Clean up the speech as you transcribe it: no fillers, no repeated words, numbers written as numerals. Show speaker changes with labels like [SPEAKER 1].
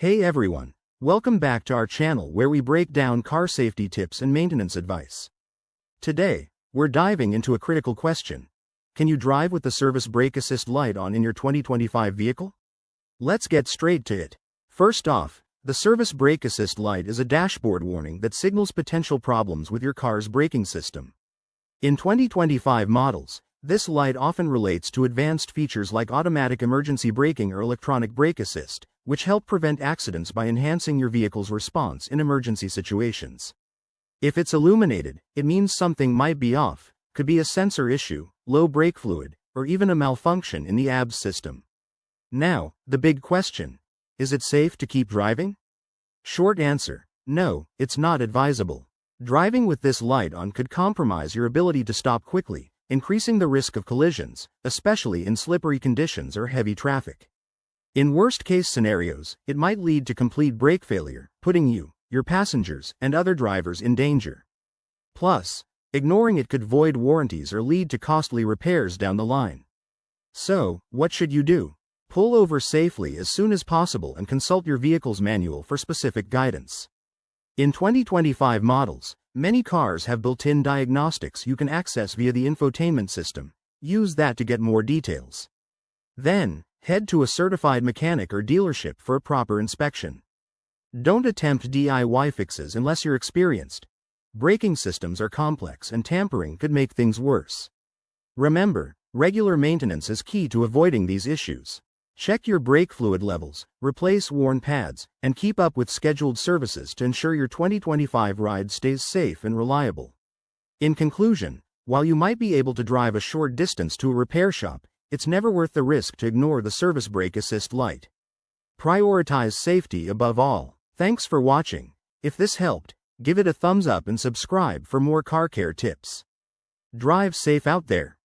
[SPEAKER 1] Hey everyone, welcome back to our channel where we break down car safety tips and maintenance advice. Today, we're diving into a critical question. Can you drive with the service brake assist light on in your 2025 vehicle? Let's get straight to it. First off, the service brake assist light is a dashboard warning that signals potential problems with your car's braking system. In 2025 models, this light often relates to advanced features like automatic emergency braking or electronic brake assist, which help prevent accidents by enhancing your vehicle's response in emergency situations. If it's illuminated, it means something might be off, could be a sensor issue, low brake fluid, or even a malfunction in the ABS system. Now, the big question: is it safe to keep driving? Short answer: no, it's not advisable. Driving with this light on could compromise your ability to stop quickly, increasing the risk of collisions, especially in slippery conditions or heavy traffic. In worst-case scenarios, it might lead to complete brake failure, putting you, your passengers, and other drivers in danger. Plus, ignoring it could void warranties or lead to costly repairs down the line. So, what should you do? Pull over safely as soon as possible and consult your vehicle's manual for specific guidance. In 2025 models, many cars have built-in diagnostics you can access via the infotainment system. Use that to get more details. Then, head to a certified mechanic or dealership for a proper inspection. Don't attempt DIY fixes unless you're experienced. Braking systems are complex and tampering could make things worse. Remember, regular maintenance is key to avoiding these issues. Check your brake fluid levels, replace worn pads, and keep up with scheduled services to ensure your 2025 ride stays safe and reliable. In conclusion, while you might be able to drive a short distance to a repair shop, it's never worth the risk to ignore the service brake assist light. Prioritize safety above all. Thanks for watching. If this helped, give it a thumbs up and subscribe for more car care tips. Drive safe out there.